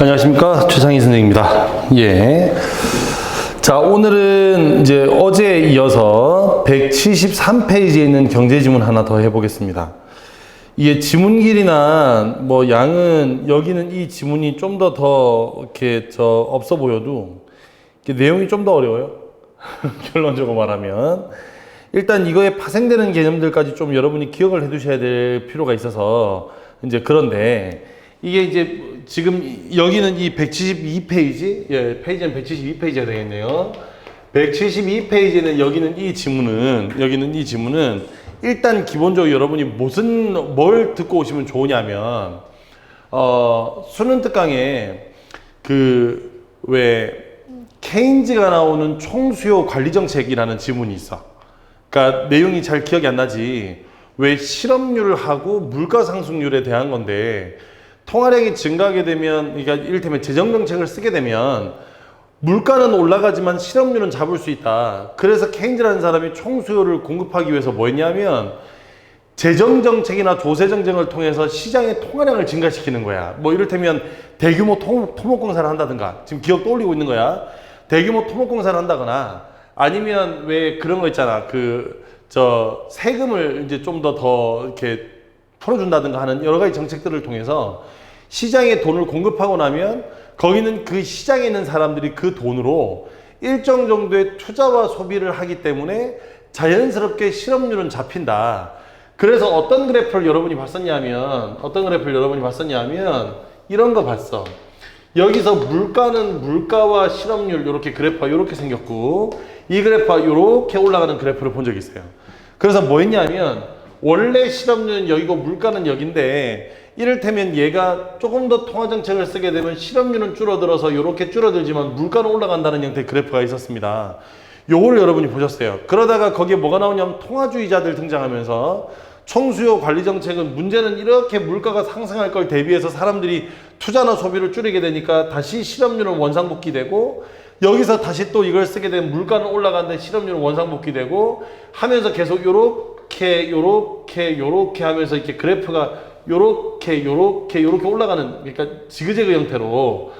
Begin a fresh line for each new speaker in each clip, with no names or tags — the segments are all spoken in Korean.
안녕하십니까, 최상희 선생님입니다. 예. 자, 오늘은 이제 어제에 이어서 173페이지에 있는 경제지문 하나 더 해보겠습니다. 이게 지문 길이나 뭐 양은 여기는 이 지문이 좀 더 이렇게 없어 보여도 내용이 좀 더 어려워요. 결론적으로 말하면. 일단 이거에 파생되는 개념들까지 좀 여러분이 기억을 해 두셔야 될 필요가 있어서 이제 그런데 이게 이제 지금 여기는 이 172페이지, 예, 페이지는 172페이지가 되겠네요. 172페이지는 여기는 이 지문은 일단 기본적으로 여러분이 뭘 듣고 오시면 좋으냐면, 수능 특강에 케인즈가 나오는 총수요 관리정책이라는 지문이 있어. 그러니까 내용이 잘 기억이 안 나지. 왜 실업률을 하고 물가 상승률에 대한 건데, 통화량이 증가하게 되면, 그러니까 이를테면 재정정책을 쓰게 되면 물가는 올라가지만 실업률은 잡을 수 있다. 그래서 케인즈라는 사람이 총수요를 공급하기 위해서 뭐 했냐면 재정정책이나 조세정책을 통해서 시장의 통화량을 증가시키는 거야. 뭐 이를테면 대규모 토목공사를 한다든가, 지금 기억 떠올리고 있는 거야. 대규모 토목공사를 한다거나, 아니면 왜 그런 거 있잖아. 세금을 이제 좀 더 이렇게 풀어준다든가 하는 여러 가지 정책들을 통해서 시장에 돈을 공급하고 나면 거기는 그 시장에 있는 사람들이 그 돈으로 일정 정도의 투자와 소비를 하기 때문에 자연스럽게 실업률은 잡힌다. 그래서 어떤 그래프를 여러분이 봤었냐면 이런 거 봤어. 여기서 물가는 물가와 실업률 이렇게 그래프가 이렇게 생겼고, 이 그래프가 이렇게 올라가는 그래프를 본 적이 있어요. 그래서 뭐 했냐면 원래 실업률은 여기고 물가는 여긴데, 이를테면 얘가 조금 더 통화정책을 쓰게 되면 실업률은 줄어들어서 이렇게 줄어들지만 물가는 올라간다는 형태의 그래프가 있었습니다. 요거를 여러분이 보셨어요. 그러다가 거기에 뭐가 나오냐면 통화주의자들 등장하면서 총수요 관리정책은 문제는 이렇게 물가가 상승할 걸 대비해서 사람들이 투자나 소비를 줄이게 되니까 다시 실업률은 원상복귀되고, 여기서 다시 또 이걸 쓰게 되면 물가는 올라가는데 실업률은 원상복귀되고 하면서 계속 요렇게 하면서 이렇게 그래프가 요렇게 올라가는, 그러니까 지그재그 형태로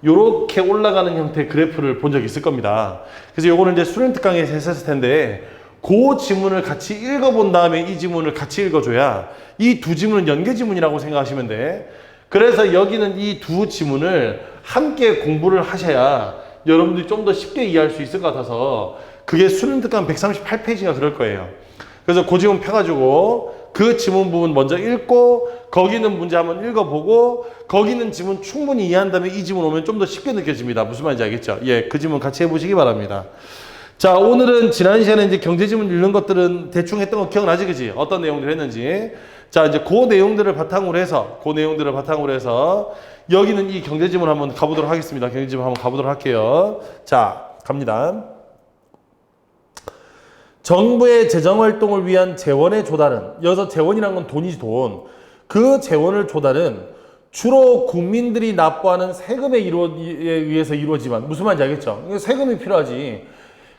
요렇게 올라가는 형태의 그래프를 본 적이 있을 겁니다. 그래서 요거는 이제 수능 특강에서 했을 텐데, 그 지문을 같이 읽어본 다음에 이 지문을 같이 읽어줘야 이 두 지문은 연계 지문이라고 생각하시면 돼. 그래서 여기는 이 두 지문을 함께 공부를 하셔야 여러분들이 좀 더 쉽게 이해할 수 있을 것 같아서, 그게 수능 특강 138페이지가 그럴 거예요. 그래서 그 지문 펴가지고 그 지문 부분 먼저 읽고, 거기는 문제 한번 읽어보고, 거기는 지문 충분히 이해한 다음에 이 지문 오면 좀 더 쉽게 느껴집니다. 무슨 말인지 알겠죠? 예, 그 지문 같이 해보시기 바랍니다. 자, 오늘은 지난 시간에 이제 경제지문 읽는 것들은 대충 했던 거 기억나지, 그지? 어떤 내용들 했는지. 자, 이제 그 내용들을 바탕으로 해서 여기는 이 경제지문 한번 가보도록 하겠습니다. 경제지문 한번 가보도록 할게요. 자, 갑니다. 정부의 재정활동을 위한 재원의 조달은, 여기서 재원이란 건 돈이지, 돈. 그 재원을 조달은 주로 국민들이 납부하는 세금에 의해서 이루어지만, 무슨 말인지 알겠죠? 세금이 필요하지.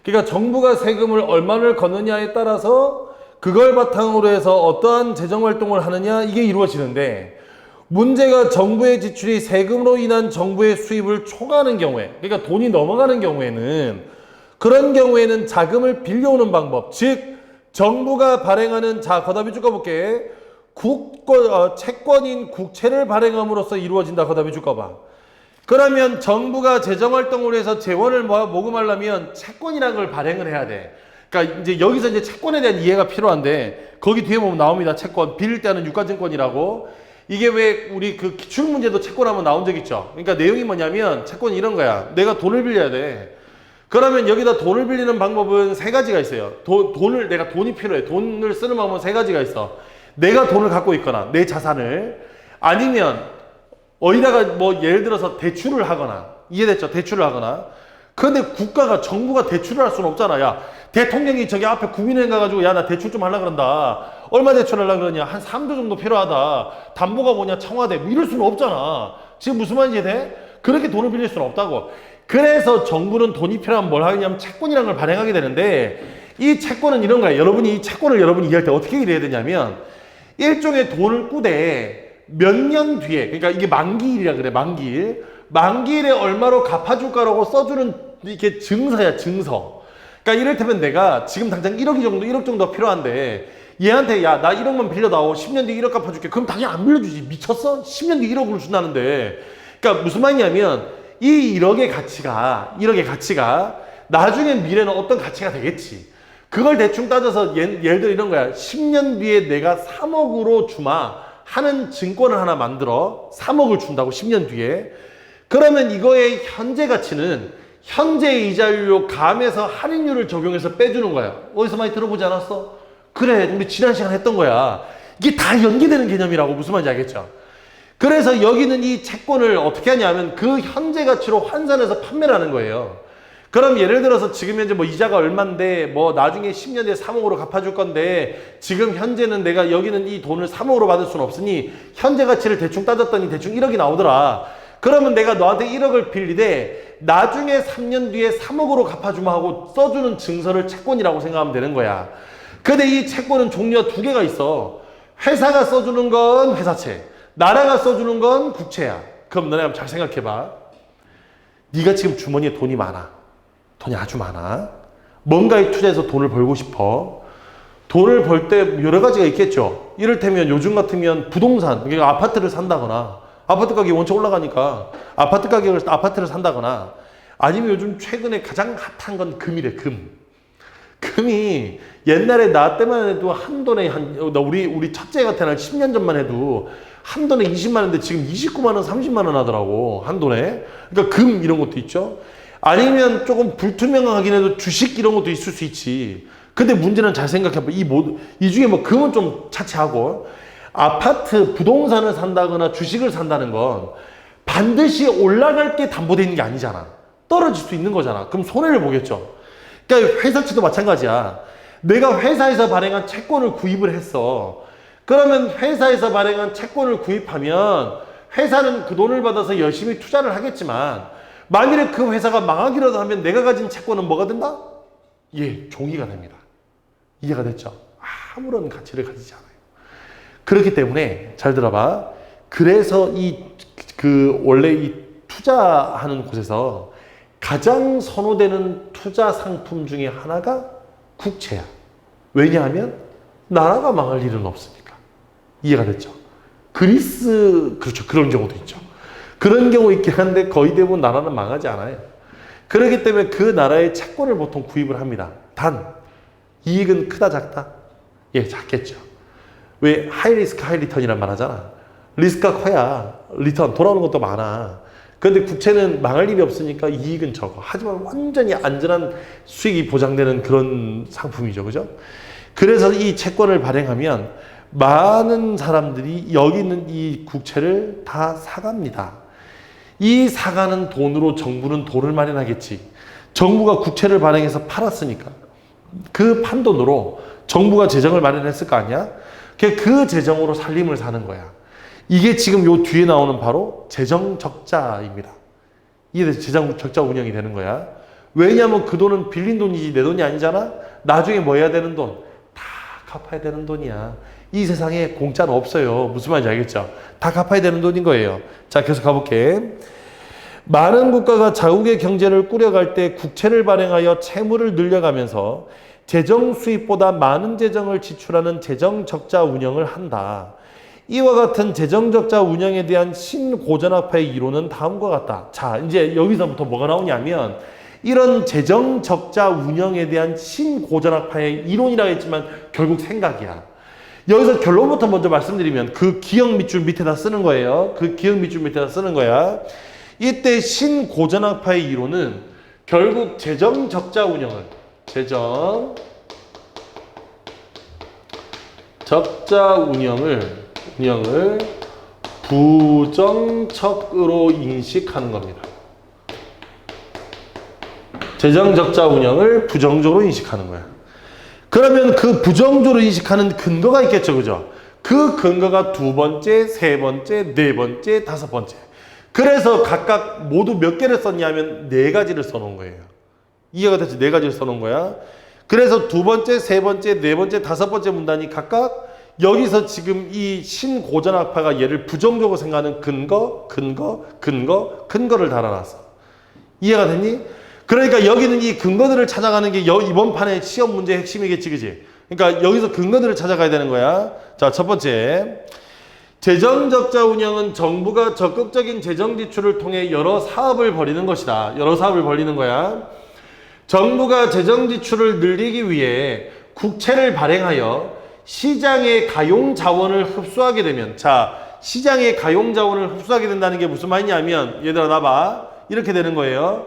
그러니까 정부가 세금을 얼마를 걷느냐에 따라서 그걸 바탕으로 해서 어떠한 재정활동을 하느냐, 이게 이루어지는데, 문제가 정부의 지출이 세금으로 인한 정부의 수입을 초과하는 경우에, 그러니까 돈이 넘어가는 경우에는, 그런 경우에는 자금을 빌려오는 방법, 즉 정부가 발행하는, 자, 거답이 쭉 가볼게. 채권인 국채를 발행함으로써 이루어진다. 거답이 쭉 가봐. 그러면 정부가 재정활동을 해서 재원을 모금하려면 채권이라는 걸 발행을 해야 돼. 그러니까 이제 여기서 이제 채권에 대한 이해가 필요한데, 거기 뒤에 보면 나옵니다. 채권. 빌릴 때 하는 유가증권이라고. 이게 왜 우리 그 기출문제도 채권 한번 나온 적 있죠? 그러니까 내용이 뭐냐면 채권이 이런 거야. 내가 돈을 빌려야 돼. 그러면 여기다 돈을 빌리는 방법은 세 가지가 있어요. 내가 돈이 필요해. 돈을 쓰는 방법은 세 가지가 있어. 내가 돈을 갖고 있거나, 내 자산을, 아니면 어디다가 뭐 예를 들어서 대출을 하거나, 이해됐죠? 대출을 하거나. 그런데 정부가 대출을 할 수는 없잖아. 야, 대통령이 저기 앞에 국민은행 가가지고, 야, 나 대출 좀 하려고 그런다. 얼마 대출하려고 그러냐? 한 3조 정도 필요하다. 담보가 뭐냐? 청와대. 뭐 이럴 수는 없잖아. 지금 무슨 말인지 돼? 그렇게 돈을 빌릴 수는 없다고. 그래서 정부는 돈이 필요하면 뭘 하냐면 채권이라는 걸 발행하게 되는데, 이 채권은 이런 거야. 이 채권을 여러분이 이해할 때 어떻게 이해해야 되냐면, 일종의 돈을 꾸되 몇 년 뒤에, 그러니까 이게 만기일이라 그래, 만기일. 만기일에 얼마로 갚아줄까라고 써주는 이게 증서야, 증서. 그러니까 이를테면 내가 지금 당장 1억 정도 필요한데 얘한테 야, 나 1억만 빌려다오. 10년 뒤에 1억 갚아줄게. 그럼 당연히 안 빌려주지. 미쳤어? 10년 뒤에 1억을 준다는데. 그러니까 무슨 말이냐면 이 1억의 가치가 나중에 미래는 어떤 가치가 되겠지. 그걸 대충 따져서 예를 들어 이런 거야. 10년 뒤에 내가 3억으로 주마 하는 증권을 하나 만들어. 3억을 준다고 10년 뒤에. 그러면 이거의 현재 가치는 현재 이자율로 감해서 할인율을 적용해서 빼주는 거야. 어디서 많이 들어보지 않았어? 그래, 우리 지난 시간에 했던 거야. 이게 다 연계되는 개념이라고. 무슨 말인지 알겠죠? 그래서 여기는 이 채권을 어떻게 하냐면 그 현재 가치로 환산해서 판매를 하는 거예요. 그럼 예를 들어서 지금 현재 뭐 이자가 얼만데 뭐 나중에 10년 뒤에 3억으로 갚아줄 건데 지금 현재는 내가 여기는 이 돈을 3억으로 받을 수는 없으니 현재 가치를 대충 따졌더니 대충 1억이 나오더라. 그러면 내가 너한테 1억을 빌리되 나중에 3년 뒤에 3억으로 갚아주마 하고 써주는 증서를 채권이라고 생각하면 되는 거야. 근데 이 채권은 종류가 두 개가 있어. 회사가 써주는 건 회사채, 나라가 써주는 건 국채야. 그럼 너네 한번 잘 생각해봐. 네가 지금 주머니에 돈이 많아. 돈이 아주 많아. 뭔가에 투자해서 돈을 벌고 싶어. 돈을 벌 때 여러 가지가 있겠죠. 이를테면 요즘 같으면 부동산, 그러니까 아파트를 산다거나 아파트 가격이 원체 올라가니까 아파트를 산다거나 아니면 요즘 최근에 가장 핫한 건 금이래, 금. 금이 옛날에 나 때만 해도 한 돈에 우리 첫째 같은 날 10년 전만 해도 한 돈에 20만 원인데 지금 29만 원, 30만 원 하더라고. 한 돈에. 그러니까 금 이런 것도 있죠. 아니면 조금 불투명하긴 해도 주식 이런 것도 있을 수 있지. 근데 문제는 잘 생각해봐. 이 중에 뭐 금은 좀 차치하고 아파트, 부동산을 산다거나 주식을 산다는 건 반드시 올라갈 게 담보되는 게 아니잖아. 떨어질 수 있는 거잖아. 그럼 손해를 보겠죠. 그러니까 회사채도 마찬가지야. 내가 회사에서 발행한 채권을 구입을 했어. 그러면 회사에서 발행한 채권을 구입하면 회사는 그 돈을 받아서 열심히 투자를 하겠지만 만일에 그 회사가 망하기라도 하면 내가 가진 채권은 뭐가 된다? 예, 종이가 됩니다. 이해가 됐죠? 아무런 가치를 가지지 않아요. 그렇기 때문에 잘 들어봐. 그래서 원래 이 투자하는 곳에서 가장 선호되는 투자 상품 중에 하나가 국채야. 왜냐하면 나라가 망할 일은 없으니까. 이해가 됐죠? 그렇죠. 그런 경우도 있죠. 그런 경우 있긴 한데 거의 대부분 나라는 망하지 않아요. 그렇기 때문에 그 나라의 채권을 보통 구입을 합니다. 단, 이익은 크다 작다? 예, 작겠죠. 왜 하이 리스크 하이 리턴이란 말 하잖아. 리스크가 커야 리턴 돌아오는 것도 많아. 그런데 국채는 망할 일이 없으니까 이익은 적어. 하지만 완전히 안전한 수익이 보장되는 그런 상품이죠. 그죠? 그래서 이 채권을 발행하면 많은 사람들이 여기 있는 이 국채를 다 사갑니다. 이 사가는 돈으로 정부는 돈을 마련하겠지. 정부가 국채를 발행해서 팔았으니까 그 판돈으로 정부가 재정을 마련했을 거 아니야? 그 재정으로 살림을 사는 거야. 이게 지금 요 뒤에 나오는 바로 재정 적자입니다. 이게 재정 적자 운영이 되는 거야. 왜냐하면 그 돈은 빌린 돈이지 내 돈이 아니잖아. 나중에 뭐 해야 되는 돈? 다 갚아야 되는 돈이야. 이 세상에 공짜는 없어요. 무슨 말인지 알겠죠? 다 갚아야 되는 돈인 거예요. 자, 계속 가볼게. 많은 국가가 자국의 경제를 꾸려갈 때 국채를 발행하여 채무를 늘려가면서 재정 수입보다 많은 재정을 지출하는 재정 적자 운영을 한다. 이와 같은 재정 적자 운영에 대한 신고전학파의 이론은 다음과 같다. 자, 이제 여기서부터 뭐가 나오냐면 이런 재정 적자 운영에 대한 신고전학파의 이론이라고 했지만 결국 생각이야. 여기서 결론부터 먼저 말씀드리면 그 기억 밑줄 밑에다 쓰는 거예요. 그 기억 밑줄 밑에다 쓰는 거야. 이때 신고전학파의 이론은 결국 재정 적자 운영을 부정적으로 인식하는 겁니다. 재정 적자 운영을 부정적으로 인식하는 거야. 그러면 그 부정적으로 인식하는 근거가 있겠죠, 그죠? 그 근거가 두 번째, 세 번째, 네 번째, 다섯 번째. 그래서 각각 모두 몇 개를 썼냐면 네 가지를 써놓은 거예요. 이해가 됐지? 네 가지를 써놓은 거야. 그래서 두 번째, 세 번째, 네 번째, 다섯 번째 문단이 각각 여기서 지금 이 신고전학파가 얘를 부정적으로 생각하는 근거를 달아놨어. 이해가 됐니? 그러니까 여기는 이 근거들을 찾아가는 게 이번 판의 시험 문제의 핵심이겠지, 그지? 그러니까 여기서 근거들을 찾아가야 되는 거야. 자, 첫 번째. 재정적자 운영은 정부가 적극적인 재정 지출을 통해 여러 사업을 벌이는 것이다. 여러 사업을 벌이는 거야. 정부가 재정 지출을 늘리기 위해 국채를 발행하여 시장의 가용 자원을 흡수하게 되면, 자, 시장의 가용 자원을 흡수하게 된다는 게 무슨 말이냐면, 얘들아 나봐, 이렇게 되는 거예요.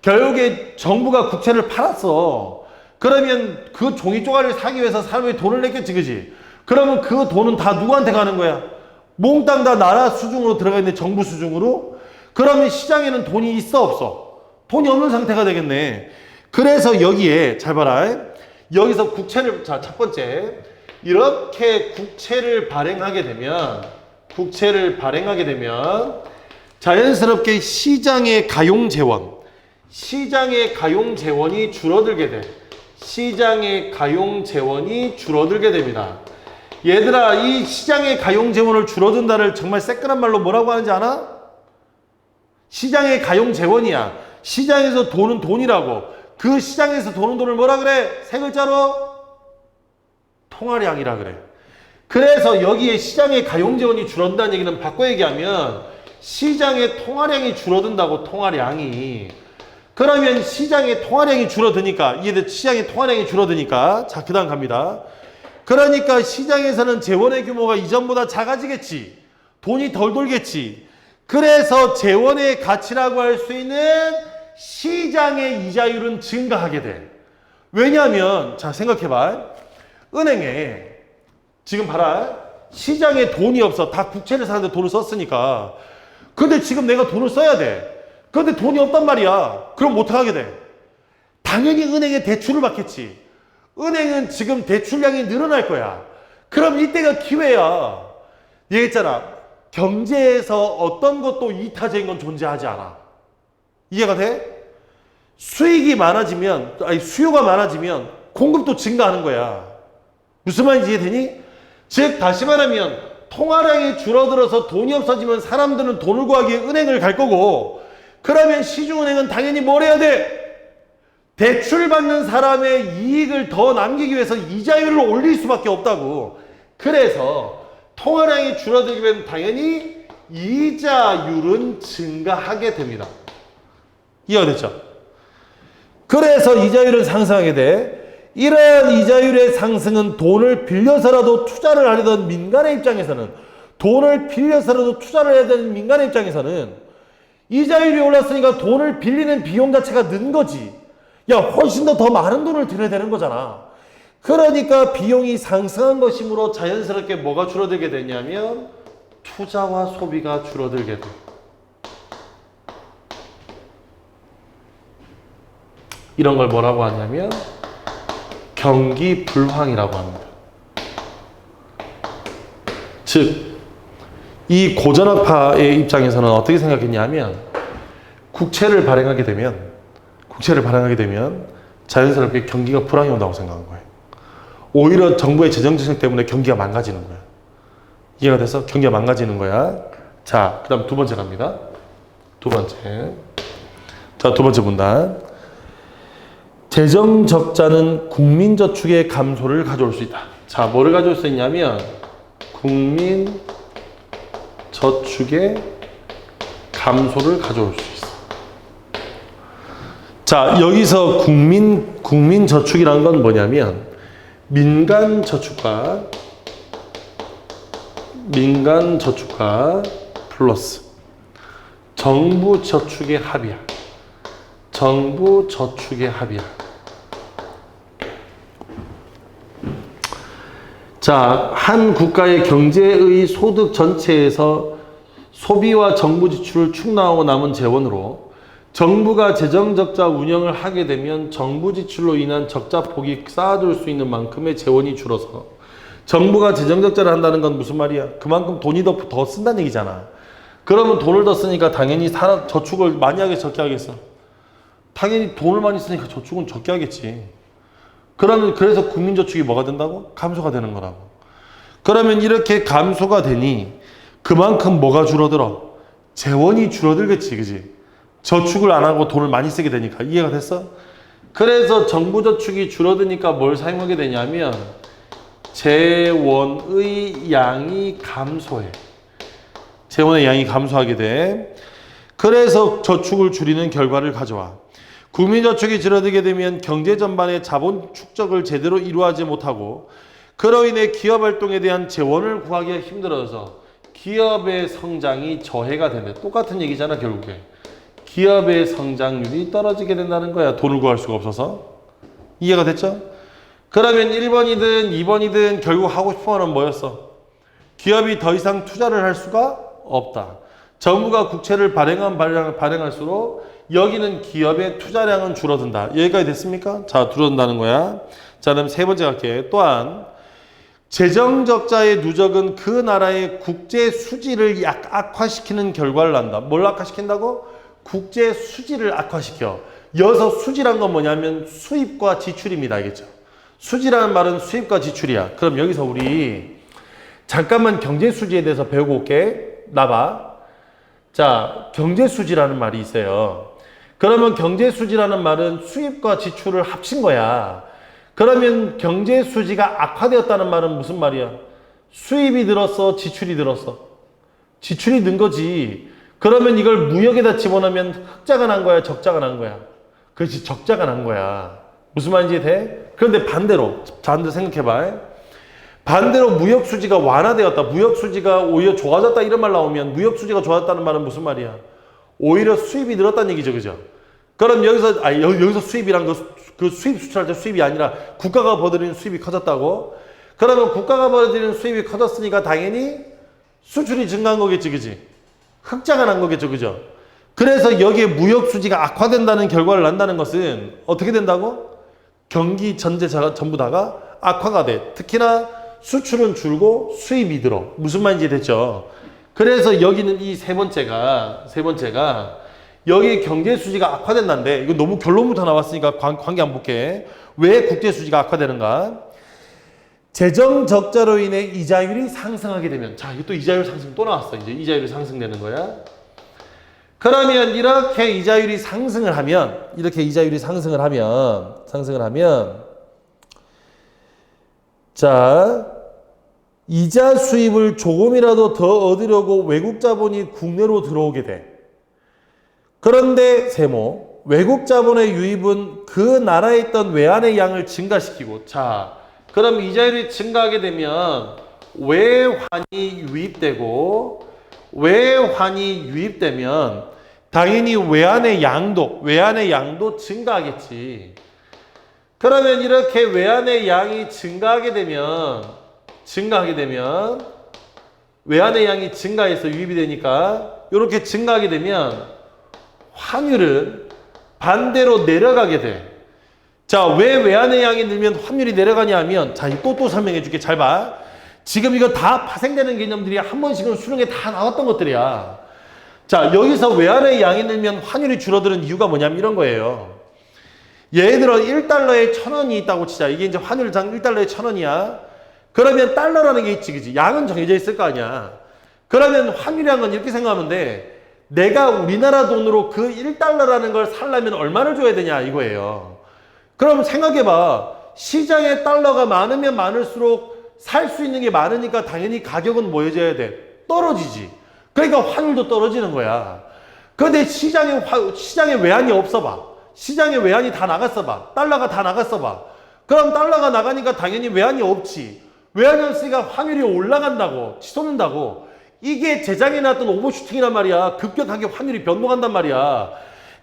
결국에 정부가 국채를 팔았어. 그러면 그 종이 쪼가리를 사기 위해서 사람이 돈을 냈겠지, 그지? 그러면 그 돈은 다 누구한테 가는 거야? 몽땅 다 나라 수중으로 들어가 있는 정부 수중으로? 그러면 시장에는 돈이 있어, 없어? 돈이 없는 상태가 되겠네. 그래서 여기에 잘 봐라. 여기서 국채를, 자, 첫 번째, 이렇게 국채를 발행하게 되면 자연스럽게 시장의 가용 재원이 줄어들게 돼. 시장의 가용 재원이 줄어들게 됩니다. 얘들아, 이 시장의 가용 재원을 줄어든다를 정말 새끈한 말로 뭐라고 하는지 아나? 시장의 가용 재원이야. 시장에서 돈은 돈이라고. 그 시장에서 도는 돈을 뭐라 그래? 세 글자로 통화량이라 그래. 그래서 여기에 시장의 가용 재원이 줄어든다는 얘기는 바꿔 얘기하면 시장의 통화량이 줄어든다고. 통화량이. 그러면 시장의 통화량이 줄어드니까, 이게 시장의 통화량이 줄어드니까, 자, 그 다음 갑니다. 그러니까 시장에서는 재원의 규모가 이전보다 작아지겠지. 돈이 덜 돌겠지. 그래서 재원의 가치라고 할 수 있는 시장의 이자율은 증가하게 돼. 왜냐하면, 자, 생각해봐. 은행에, 지금 봐라. 시장에 돈이 없어. 다 국채를 사는데 돈을 썼으니까. 근데 지금 내가 돈을 써야 돼. 근데 돈이 없단 말이야. 그럼 어떡하게 돼? 당연히 은행에 대출을 받겠지. 은행은 지금 대출량이 늘어날 거야. 그럼 이때가 기회야. 얘기했잖아. 경제에서 어떤 것도 이타적인 건 존재하지 않아. 이해가 돼? 수익이 많아지면, 아니 수요가 많아지면 공급도 증가하는 거야. 무슨 말인지 이해되니? 즉 다시 말하면 통화량이 줄어들어서 돈이 없어지면 사람들은 돈을 구하기 위해 은행을 갈 거고, 그러면 시중은행은 당연히 뭘 해야 돼? 대출받는 사람의 이익을 더 남기기 위해서 이자율을 올릴 수밖에 없다고. 그래서 통화량이 줄어들게 되면 당연히 이자율은 증가하게 됩니다. 이해가 됐죠? 그래서 이자율은 상승하게 돼. 이러한 이자율의 상승은 돈을 빌려서라도 투자를 하려던 민간의 입장에서는, 이자율이 올랐으니까 돈을 빌리는 비용 자체가 는 거지. 야, 훨씬 더 많은 돈을 들여야 되는 거잖아. 그러니까 비용이 상승한 것이므로 자연스럽게 뭐가 줄어들게 되냐면 투자와 소비가 줄어들게 돼. 이런 걸 뭐라고 하냐면 경기 불황이라고 합니다. 즉, 이 고전학파의 입장에서는 어떻게 생각했냐면 국채를 발행하게 되면 자연스럽게 경기가 불황이 온다고 생각한 거예요. 오히려 정부의 재정 정책 때문에 경기가 망가지는 거야. 이해가 돼서 경기가 망가지는 거야. 자, 그 다음 두 번째 갑니다. 두 번째 문단. 재정 적자는 국민 저축의 감소를 가져올 수 있다. 자, 뭐를 가져올 수 있냐면 국민 저축의 감소를 가져올 수 있어. 자, 여기서 국민 저축이라는 건 뭐냐면 민간 저축과 플러스 정부 저축의 합이야. 자, 한 국가의 경제의 소득 전체에서 소비와 정부 지출을 축나하고 남은 재원으로 정부가 재정 적자 운영을 하게 되면 정부 지출로 인한 적자 폭이 쌓아둘 수 있는 만큼의 재원이 줄어서, 정부가 재정 적자를 한다는 건 무슨 말이야? 그만큼 돈이 더 쓴다는 얘기잖아. 그러면 돈을 더 쓰니까 당연히 저축을 많이 하게 적게 하겠어? 당연히 돈을 많이 쓰니까 저축은 적게 하겠지. 그래서 국민저축이 뭐가 된다고? 감소가 되는 거라고. 그러면 이렇게 감소가 되니 그만큼 뭐가 줄어들어? 재원이 줄어들겠지, 그지? 저축을 안 하고 돈을 많이 쓰게 되니까. 이해가 됐어? 그래서 정부 저축이 줄어드니까 뭘 사용하게 되냐면 재원의 양이 감소해. 재원의 양이 감소하게 돼. 그래서 저축을 줄이는 결과를 가져와. 국민저축이 줄어들게 되면 경제 전반의 자본 축적을 제대로 이루어하지 못하고 그로 인해 기업활동에 대한 재원을 구하기가 힘들어서 기업의 성장이 저해가 된다. 똑같은 얘기잖아, 결국에. 기업의 성장률이 떨어지게 된다는 거야. 돈을 구할 수가 없어서. 이해가 됐죠? 그러면 1번이든 2번이든 결국 하고 싶은 거는 뭐였어? 기업이 더 이상 투자를 할 수가 없다. 정부가 국채를 발행할수록 여기는 기업의 투자량은 줄어든다. 여기까지 됐습니까? 자, 줄어든다는 거야. 자, 그럼 세 번째 갈게. 또한 재정적자의 누적은 그 나라의 국제 수지를 악화시키는 결과를 낳는다. 뭘 악화시킨다고? 국제 수지를 악화시켜. 여기서 수지란 건 뭐냐면 수입과 지출입니다. 알겠죠? 수지라는 말은 수입과 지출이야. 그럼 여기서 우리 잠깐만 경제 수지에 대해서 배우고 올게. 나봐. 자, 경제 수지라는 말이 있어요. 그러면 경제 수지라는 말은 수입과 지출을 합친 거야. 그러면 경제 수지가 악화되었다는 말은 무슨 말이야? 수입이 늘었어, 지출이 늘었어? 지출이 는 거지. 그러면 이걸 무역에다 집어넣으면 흑자가 난 거야, 적자가 난 거야? 그렇지, 적자가 난 거야. 무슨 말인지 돼? 그런데 반대로 생각해봐. 반대로 무역 수지가 완화되었다. 무역 수지가 오히려 좋아졌다 이런 말 나오면 무역 수지가 좋아졌다는 말은 무슨 말이야? 오히려 수입이 늘었다는 얘기죠, 그죠? 그럼 여기서 수입이란 그 수입 수출할 때 수입이 아니라 국가가 벌어들이는 수입이 커졌다고? 그러면 국가가 벌어들이는 수입이 커졌으니까 당연히 수출이 증가한 거겠지, 그지? 흑자가 난 거겠죠, 그죠? 그래서 여기에 무역 수지가 악화된다는 결과를 난다는 것은 어떻게 된다고? 경기 전체가 전부 다가 악화가 돼. 특히나 수출은 줄고 수입이 늘어. 무슨 말인지 됐죠? 그래서 여기는 이 세 번째가 여기 경제 수지가 악화된다는데 이거 너무 결론부터 나왔으니까 관계 안 볼게. 왜 국제 수지가 악화되는가? 재정 적자로 인해 이자율이 상승하게 되면, 자, 이거 또 이자율 상승 또 나왔어. 이제 이자율이 상승되는 거야. 그러면 이렇게 이자율이 상승을 하면 자, 이자 수입을 조금이라도 더 얻으려고 외국 자본이 국내로 들어오게 돼. 그런데 세모, 외국 자본의 유입은 그 나라에 있던 외환의 양을 증가시키고, 자, 그럼 이자율이 증가하게 되면 외환이 유입되면 당연히 외환의 양도 증가하겠지. 그러면 이렇게 외환의 양이 증가하게 되면 외환의 양이 증가해서 유입이 되니까 이렇게 증가하게 되면 환율은 반대로 내려가게 돼. 자, 왜 외환의 양이 늘면 환율이 내려가냐 하면, 자, 또 설명해 줄게. 잘 봐. 지금 이거 다 파생되는 개념들이 한 번씩은 수능에 다 나왔던 것들이야. 자, 여기서 외환의 양이 늘면 환율이 줄어드는 이유가 뭐냐면 이런 거예요. 예를 들어 1달러에 1,000원이 있다고 치자. 이게 이제 환율상 1달러에 1,000원이야. 그러면 달러라는 게 있지, 그지? 양은 정해져 있을 거 아니야. 그러면 환율이란 건 이렇게 생각하면 돼. 내가 우리나라 돈으로 그 1달러라는 걸 살려면 얼마를 줘야 되냐 이거예요. 그럼 생각해봐. 시장에 달러가 많으면 많을수록 살 수 있는 게 많으니까 당연히 가격은 뭐 해줘야 돼? 떨어지지. 그러니까 환율도 떨어지는 거야. 그런데 시장에 외환이 없어 봐. 시장에 외환이 다 나갔어 봐. 달러가 다 나갔어 봐. 그럼 달러가 나가니까 당연히 외환이 없지. 외환이 없으니까 환율이 올라간다고, 치솟는다고. 이게 재작년에 나왔던 오버슈팅이란 말이야. 급격하게 환율이 변동한단 말이야.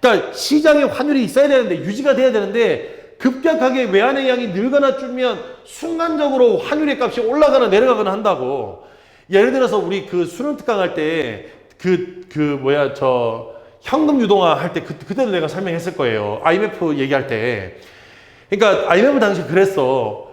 그러니까 시장에 환율이 있어야 되는데, 유지가 돼야 되는데 급격하게 외환의 양이 늘거나 줄면 순간적으로 환율의 값이 올라가거나 내려가거나 한다고. 예를 들어서 우리 그 수능 특강 할 때 현금 유동화 할 때 그때도 내가 설명했을 거예요. IMF 얘기할 때. 그러니까 IMF 당시 그랬어.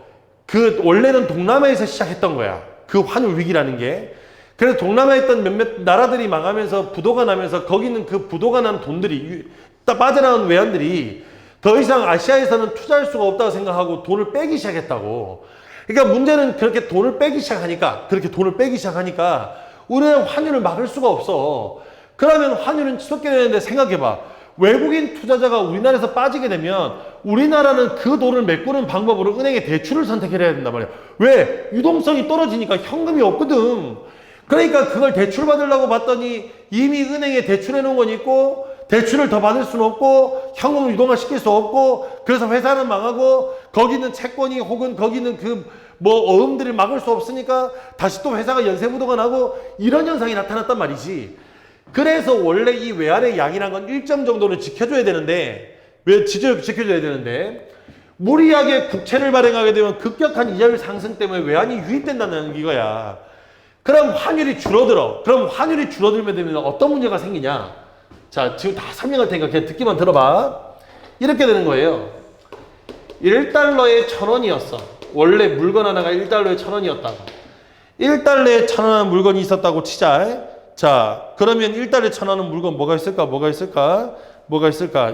원래는 동남아에서 시작했던 거야. 그 환율 위기라는 게. 그래서 동남아에 있던 몇몇 나라들이 망하면서 부도가 나면서 거기는 그 부도가 난 돈들이 빠져나온 외환들이 더 이상 아시아에서는 투자할 수가 없다고 생각하고 돈을 빼기 시작했다고. 그러니까 문제는 그렇게 돈을 빼기 시작하니까 우리는 환율을 막을 수가 없어. 그러면 환율은 치솟게 되는데 생각해봐. 외국인 투자자가 우리나라에서 빠지게 되면 우리나라는 그 돈을 메꾸는 방법으로 은행에 대출을 선택해야 된단 말이야. 왜? 유동성이 떨어지니까 현금이 없거든. 그러니까 그걸 대출 받으려고 봤더니 이미 은행에 대출해 놓은 건 있고 대출을 더 받을 수는 없고 현금을 유동화시킬 수 없고 그래서 회사는 망하고 거기는 채권이 혹은 거기는 어음들을 막을 수 없으니까 다시 또 회사가 연쇄부도가 나고 이런 현상이 나타났단 말이지. 그래서 원래 이 외환의 양이란 건 일정 정도는 지켜줘야 되는데 지켜줘야 되는데 무리하게 국채를 발행하게 되면 급격한 이자율 상승 때문에 외환이 유입된다는 이거야. 그럼 환율이 줄어들어. 그럼 환율이 줄어들면 되면 어떤 문제가 생기냐? 자, 지금 다 설명할 테니까 그냥 듣기만 들어봐. 이렇게 되는 거예요. 1달러에 1,000원이었어. 원래 물건 하나가 1달러에 1,000원이었다고. 1달러에 1,000원 물건이 있었다고 치자. 자, 그러면 1달러에 1,000원은 물건 뭐가 있을까?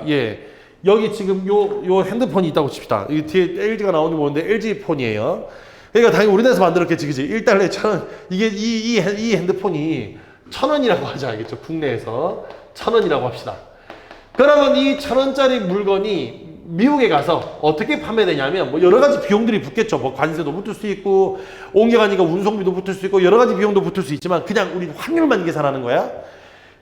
예. 여기 지금 요 핸드폰이 있다고 칩시다. 이 뒤에 LG가 나오는지 모르는데 LG 폰이에요. 그러니까 당연히 우리나라에서 만들었겠지, 그지? 1달러에 1,000원. 이게 이 핸드폰이 1,000원이라고 하죠. 알겠죠? 국내에서 1,000원이라고 합시다. 그러면 이 1,000원짜리 물건이 미국에 가서 어떻게 판매되냐면 뭐 여러 가지 비용들이 붙겠죠. 뭐 관세도 붙을 수 있고 옮겨가니까 운송비도 붙을 수 있고 여러 가지 비용도 붙을 수 있지만 그냥 우리 환율만 계산하는 거야.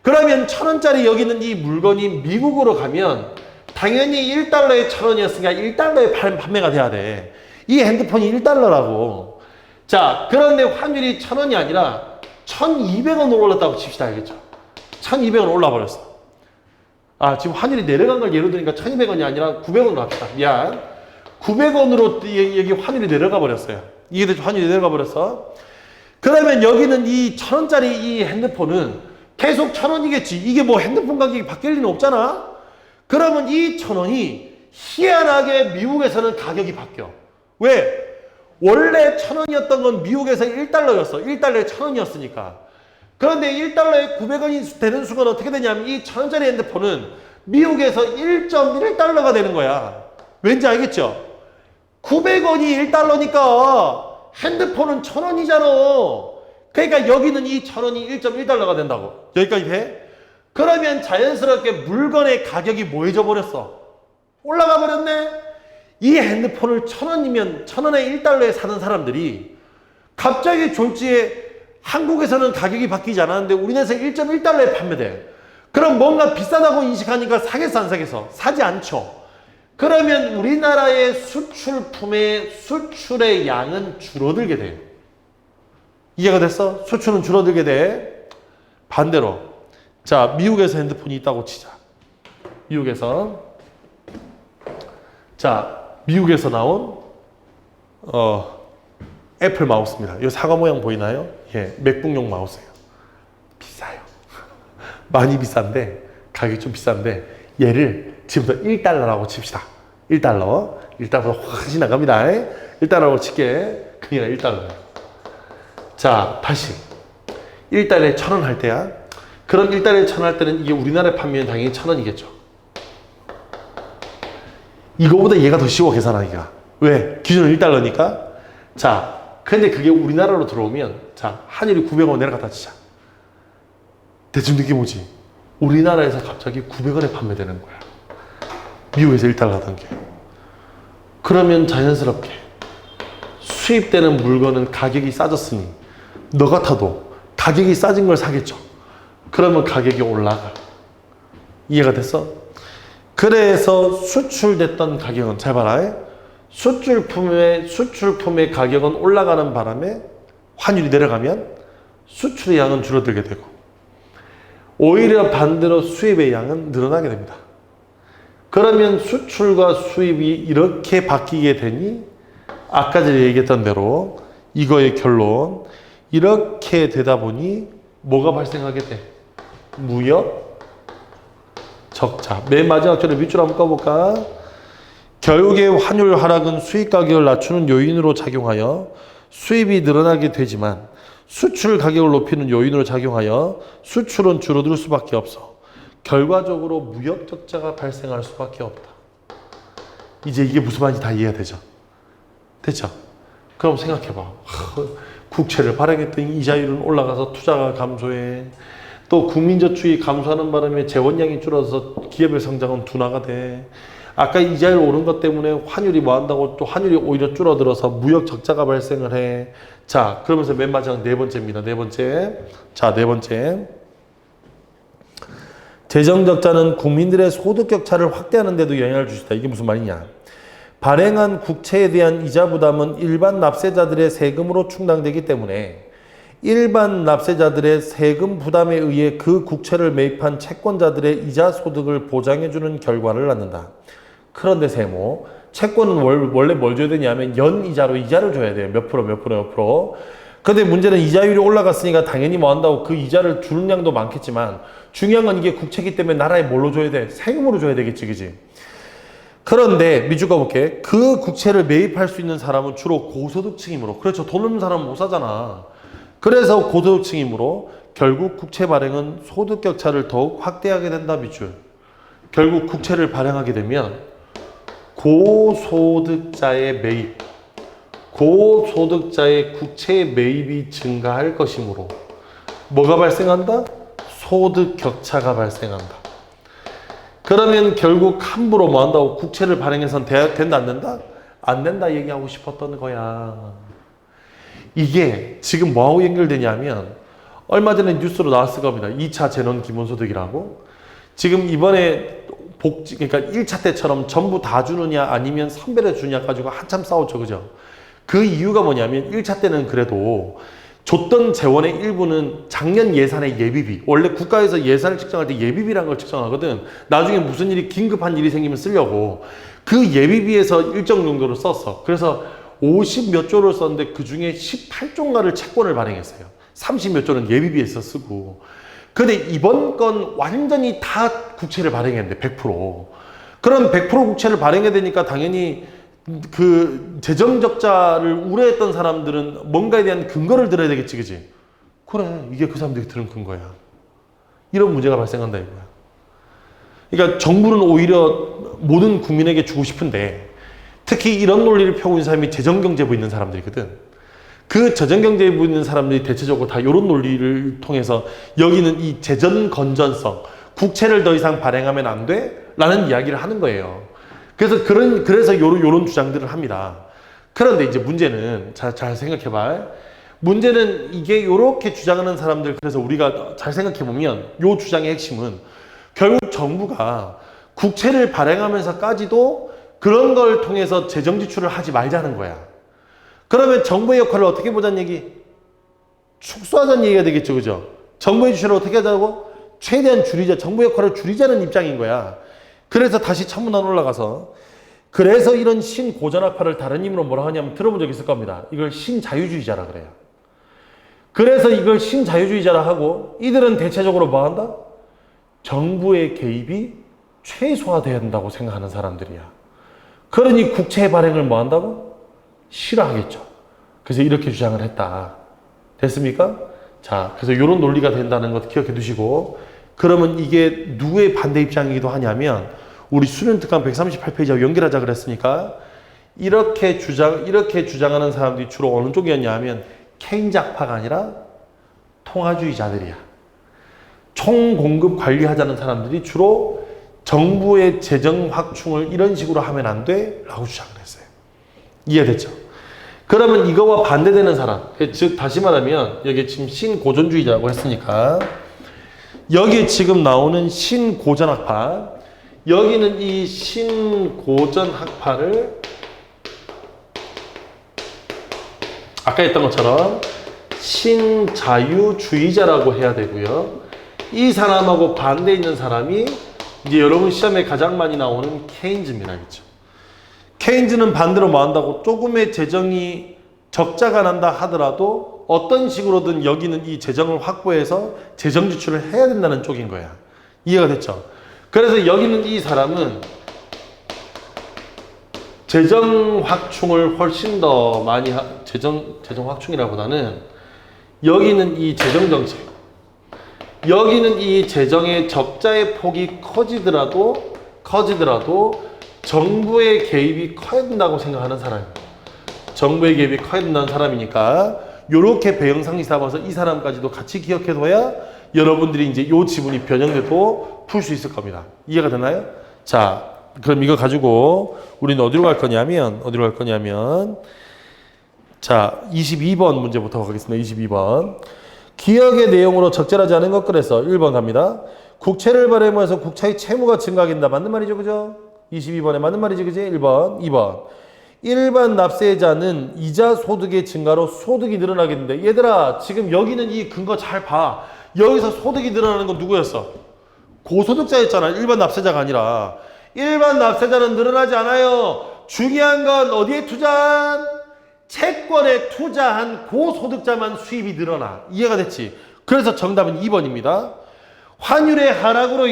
그러면 1,000원짜리 여기 있는 이 물건이 미국으로 가면 당연히 1달러에 1,000원이었으니까 1달러에 판매가 돼야 돼. 이 핸드폰이 1달러라고. 자, 그런데 환율이 1,000원이 아니라 1,200원으로 올랐다고 칩시다. 알겠죠? 1,200원 올라버렸어. 아, 지금 환율이 내려간 걸 예로 들으니까 1,200원이 아니라 900원으로 합시다. 미안. 900원으로 여기 환율이 내려가 버렸어요. 이게 환율이 내려가 버렸어. 그러면 여기는 이 1,000원짜리 이 핸드폰은 계속 1,000원이겠지. 이게 뭐 핸드폰 가격이 바뀔 리는 없잖아. 그러면 이 1,000원이 희한하게 미국에서는 가격이 바뀌어. 왜? 원래 1,000원이었던 건 미국에서 1달러였어. 1달러에 1,000원이었으니까. 그런데 1달러에 900원이 되는 순간 어떻게 되냐면 이 1,000원짜리 핸드폰은 미국에서 1.1달러가 되는 거야. 왠지 알겠죠? 900원이 1달러니까 핸드폰은 1,000원이잖아. 그러니까 여기는 이 1,000원이 1.1달러가 된다고. 여기까지 돼? 그러면 자연스럽게 물건의 가격이 뭐해져 버렸어? 올라가 버렸네? 이 핸드폰을 1,000원이면 1,000원에 1달러에 사는 사람들이 갑자기 졸지에 한국에서는 가격이 바뀌지 않았는데 우리나라에서 1.1달러에 판매돼. 그럼 뭔가 비싸다고 인식하니까 사겠어 안 사겠어? 사지 않죠. 그러면 우리나라의 수출의 양은 줄어들게 돼요. 이해가 됐어? 수출은 줄어들게 돼. 반대로 자, 미국에서 핸드폰이 있다고 치자. 미국에서 나온 애플 마우스입니다. 이 사과 모양 보이나요? 예, 맥북용 마우스예요. 비싸요. 많이 비싼데 가격이 좀 비싼데 얘를 지금부터 1달러라고 칩시다. 1달러. 1달러보다 훨씬 나갑니다. 1달러라고 칠게. 그게 1달러예요. 자, 다시 1달러에 1,000원 할 때야. 그럼 1달러에 1,000원 할 때는 이게 우리나라에 판매는 당연히 1,000원이겠죠. 이거보다 얘가 더 쉬워 계산하기가. 왜? 기준은 1달러니까. 자, 근데 그게 우리나라로 들어오면 자, 환율이 900원 내려갔다 치자. 대충 느낌 오지? 우리나라에서 갑자기 900원에 판매되는 거야. 미국에서 1달러 하던 게. 그러면 자연스럽게 수입되는 물건은 가격이 싸졌으니 너 같아도 가격이 싸진 걸 사겠죠. 그러면 가격이 올라가. 이해가 됐어? 그래서 수출됐던 가격은 잘 봐라. 수출품의 가격은 올라가는 바람에 환율이 내려가면 수출의 양은 줄어들게 되고 오히려 반대로 수입의 양은 늘어나게 됩니다. 그러면 수출과 수입이 이렇게 바뀌게 되니 아까 전에 얘기했던 대로 이거의 결론 이렇게 되다 보니 뭐가 발생하게 돼? 무역 적자. 맨 마지막 줄에 밑줄 한번 꺼볼까? 결국에 환율 하락은 수입 가격을 낮추는 요인으로 작용하여 수입이 늘어나게 되지만 수출 가격을 높이는 요인으로 작용하여 수출은 줄어들 수밖에 없어. 결과적으로 무역 적자가 발생할 수밖에 없다. 이제 이게 무슨 말인지 다 이해가 되죠? 됐죠? 그럼 생각해봐. 국채를 발행했더니 이자율은 올라가서 투자가 감소해. 또 국민저축이 감소하는 바람에 재원량이 줄어서 기업의 성장은 둔화가 돼. 아까 이자율 오른 것 때문에 환율이 뭐 한다고 또 환율이 오히려 줄어들어서 무역 적자가 발생을 해. 자, 그러면서 맨 마지막 네 번째입니다. 네 번째. 자, 네 번째. 재정 적자는 국민들의 소득 격차를 확대하는 데도 영향을 줄 수 있다. 이게 무슨 말이냐? 발행한 국채에 대한 이자 부담은 일반 납세자들의 세금으로 충당되기 때문에 일반 납세자들의 세금 부담에 의해 그 국채를 매입한 채권자들의 이자 소득을 보장해주는 결과를 낳는다. 그런데 세모, 채권은 원래 뭘 줘야 되냐면 연이자로 이자를 줘야 돼요. 몇 프로, 몇 프로, 몇 프로. 근데 문제는 이자율이 올라갔으니까 당연히 뭐 한다고 그 이자를 주는 양도 많겠지만 중요한 건 이게 국채이기 때문에 나라에 뭘로 줘야 돼? 세금으로 줘야 되겠지, 그지? 그런데 밑줄 까볼게. 그 국채를 매입할 수 있는 사람은 주로 고소득층이므로, 그렇죠. 돈 없는 사람은 못 사잖아. 그래서 고소득층이므로 결국 국채 발행은 소득 격차를 더욱 확대하게 된다. 밑줄. 결국 국채를 발행하게 되면 고소득자의 매입, 고소득자의 국채 매입이 증가할 것이므로 뭐가 발생한다? 소득 격차가 발생한다. 그러면 결국 함부로 뭐 한다고 국채를 발행해서는 된다 안 된다? 안 된다 얘기하고 싶었던 거야. 이게 지금 뭐하고 연결되냐면 얼마 전에 뉴스로 나왔을 겁니다. 2차 재난 기본소득이라고. 지금 이번에 복지, 그러니까 1차 때처럼 전부 다 주느냐 아니면 선별해 주느냐 가지고 한참 싸웠죠. 그죠? 그 이유가 뭐냐면 1차 때는 그래도 줬던 재원의 일부는 작년 예산의 예비비, 원래 국가에서 예산을 측정할 때 예비비라는 걸 측정하거든. 나중에 무슨 일이 긴급한 일이 생기면 쓰려고 그 예비비에서 일정 정도를 썼어. 그래서 50 몇 조를 썼는데 그 중에 18조인가를 채권을 발행했어요. 30 몇 조는 예비비에서 쓰고. 근데 이번 건 완전히 다 국채를 발행했는데 100%. 그럼 100% 국채를 발행해야 되니까 당연히 그 재정 적자를 우려했던 사람들은 뭔가에 대한 근거를 들어야 되겠지, 그지? 그래, 이게 그 사람들이 들은 근거야. 이런 문제가 발생한다 이거야. 그러니까 정부는 오히려 모든 국민에게 주고 싶은데 특히 이런 논리를 펴고 있는 사람이 재정경제부 있는 사람들이거든. 그 재정경제부 있는 사람들이 대체적으로 다 이런 논리를 통해서 여기는 이 재정 건전성, 국채를 더 이상 발행하면 안 돼? 라는 이야기를 하는 거예요. 그래서 요런 주장들을 합니다. 그런데 이제 문제는, 잘 생각해봐. 문제는 이게 요렇게 주장하는 사람들, 그래서 우리가 잘 생각해보면 요 주장의 핵심은 결국 정부가 국채를 발행하면서까지도 그런 걸 통해서 재정 지출을 하지 말자는 거야. 그러면 정부의 역할을 어떻게 보자는 얘기? 축소하자는 얘기가 되겠죠, 그죠? 정부의 지출을 어떻게 하자고? 최대한 줄이자, 정부 역할을 줄이자는 입장인 거야. 그래서 다시 천문안 올라가서, 그래서 이런 신고전학파를 다른 이름으로 뭐라 하냐면 들어본 적 있을 겁니다. 이걸 신자유주의자라 그래요. 그래서 이걸 신자유주의자라 하고 이들은 대체적으로 뭐 한다? 정부의 개입이 최소화돼야 된다고 생각하는 사람들이야. 그러니 국채 발행을 뭐 한다고? 싫어하겠죠. 그래서 이렇게 주장을 했다. 됐습니까? 자, 그래서 이런 논리가 된다는 것 기억해 두시고, 그러면 이게 누구의 반대 입장이기도 하냐면 우리 수련특강 138페이지하고 연결하자 그랬으니까 이렇게 주장하는 사람들이 주로 어느 쪽이었냐 하면 케인작파가 아니라 통화주의자들이야. 총공급 관리하자는 사람들이 주로 정부의 재정 확충을 이런 식으로 하면 안 돼 라고 주장을 했어요. 이해됐죠? 그러면 이거와 반대되는 사람, 즉 다시 말하면 여기 지금 신고전주의자라고 했으니까 여기 지금 나오는 신고전학파, 여기는 이 신고전학파를 아까 했던 것처럼 신자유주의자라고 해야 되고요. 이 사람하고 반대에 있는 사람이 이제 여러분 시험에 가장 많이 나오는 케인즈입니다. 그렇죠? 케인즈는 반대로 뭐 한다고? 조금의 재정이 적자가 난다 하더라도 어떤 식으로든 여기는 이 재정을 확보해서 재정 지출을 해야 된다는 쪽인 거야. 이해가 됐죠? 그래서 여기는 이 사람은 재정 확충을 훨씬 더 많이 재정 확충이라보다는 여기는 이 재정 정책, 여기는 이 재정의 적자의 폭이 커지더라도 정부의 개입이 커야 된다고 생각하는 사람이에요. 정부의 개입이 커야 된다는 사람이니까 요렇게 배경상식 잡아서 이 사람까지도 같이 기억해둬야 여러분들이 이제 요 지문이 변형돼도 풀 수 있을 겁니다. 이해가 되나요? 자, 그럼 이거 가지고 우리는 어디로 갈 거냐면 자, 22번 문제부터 가겠습니다. 22번. 기억의 내용으로 적절하지 않은 것 그래서 1번 갑니다. 국채를 발행해서 국채의 채무가 증가하긴다. 맞는 말이죠, 그죠? 22번에 맞는 말이지, 그지? 1번. 2번. 일반 납세자는 이자 소득의 증가로 소득이 늘어나겠는데, 얘들아, 지금 여기는 이 근거 잘 봐. 여기서 소득이 늘어나는 건 누구였어? 고소득자였잖아. 일반 납세자가 아니라. 일반 납세자는 늘어나지 않아요. 중요한 건 어디에 투자한? 채권에 투자한 고소득자만 수입이 늘어나. 이해가 됐지? 그래서 정답은 2번입니다. 환율의 하락으로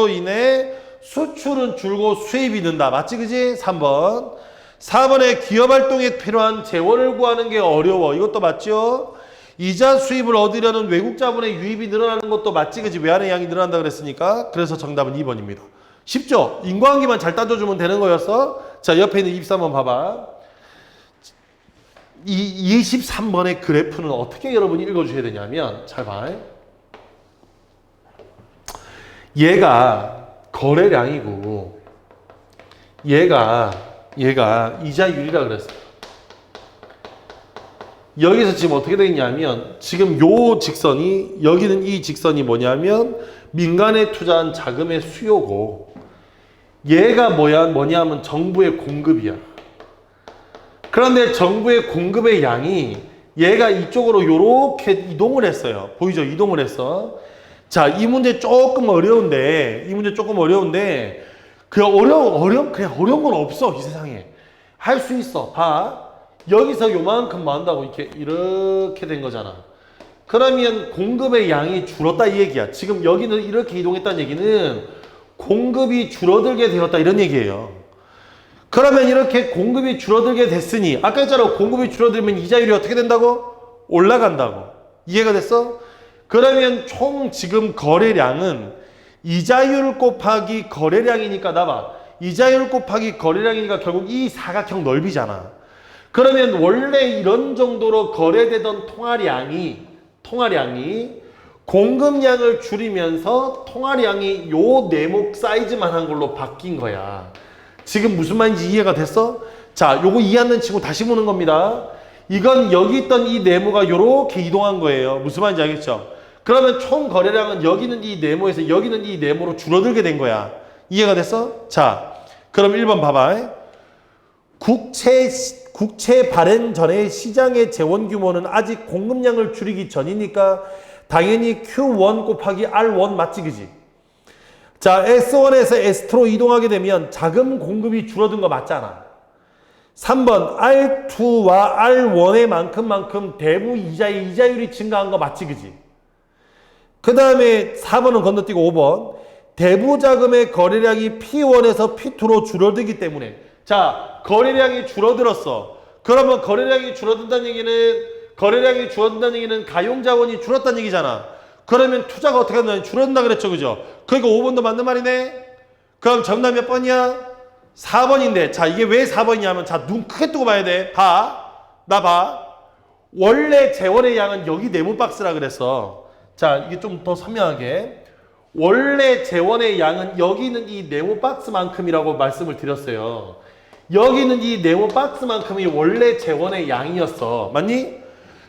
인해 수출은 줄고 수입이 는다. 맞지, 그지? 3번. 4번에 기업활동에 필요한 재원을 구하는 게 어려워. 이것도 맞죠? 이자 수입을 얻으려는 외국 자본의 유입이 늘어나는 것도 맞지, 그지? 외환의 양이 늘어난다 그랬으니까. 그래서 정답은 2번입니다. 쉽죠? 인과관계만 잘 따져주면 되는 거였어. 자, 옆에 있는 23번 봐봐. 이 23번의 그래프는 어떻게 여러분이 읽어주셔야 되냐면, 잘 봐. 얘가 거래량이고 얘가 이자율이라 그랬어요. 여기서 지금 어떻게 되겠냐면 지금 요 직선이 여기는 이 직선이 뭐냐면 민간에 투자한 자금의 수요고 얘가 뭐냐면 정부의 공급이야. 그런데 정부의 공급의 양이 얘가 이쪽으로 요렇게 이동을 했어요. 보이죠? 이동을 했어. 자, 이 문제 조금 어려운데 그냥 어려운 건 없어, 이 세상에. 할 수 있어. 봐. 여기서 요만큼 뭐 한다고 이렇게 된 거잖아. 그러면 공급의 양이 줄었다 이 얘기야. 지금 여기는 이렇게 이동했다는 얘기는 공급이 줄어들게 되었다 이런 얘기예요. 그러면 이렇게 공급이 줄어들게 됐으니 아까 했잖아. 공급이 줄어들면 이자율이 어떻게 된다고? 올라간다고. 이해가 됐어? 그러면 총 지금 거래량은 이자율 곱하기 거래량이니까 나봐. 이자율 곱하기 거래량이니까 결국 이 사각형 넓이잖아. 그러면 원래 이런 정도로 거래되던 통화량이 공급량을 줄이면서 통화량이 요 네모 사이즈만 한 걸로 바뀐 거야. 지금 무슨 말인지 이해가 됐어? 자, 요거 이해 안 되는 친구 다시 보는 겁니다. 이건 여기 있던 이 네모가 요렇게 이동한 거예요. 무슨 말인지 알겠죠? 그러면 총 거래량은 여기는 이 네모에서 여기는 이 네모로 줄어들게 된 거야. 이해가 됐어? 자, 그럼 1번 봐봐. 국채 발행 전에 시장의 재원 규모는 아직 공급량을 줄이기 전이니까 당연히 Q1 곱하기 R1 맞지, 그지? 자, S1에서 S2로 이동하게 되면 자금 공급이 줄어든 거 맞잖아. 3번 R2와 R1의 만큼 대부 이자율이 증가한 거 맞지, 그지? 그 다음에 4번은 건너뛰고 5번 대부 자금의 거래량이 P1에서 P2로 줄어들기 때문에 자, 거래량이 줄어들었어. 그러면 거래량이 줄어든다는 얘기는 가용자원이 줄었다는 얘기잖아. 그러면 투자가 어떻게 한다니 줄어든다 그랬죠, 그죠? 그러니까 5번도 맞는 말이네. 그럼 정답 몇 번이야? 4번인데 자, 이게 왜 4번이냐면 자, 눈 크게 뜨고 봐야 돼. 나 봐. 원래 재원의 양은 여기 네모 박스라 그랬어. 자, 이게 좀 더 선명하게 원래 재원의 양은 여기는 이 네모 박스만큼이라고 말씀을 드렸어요. 여기는 이 네모 박스만큼이 원래 재원의 양이었어. 맞니?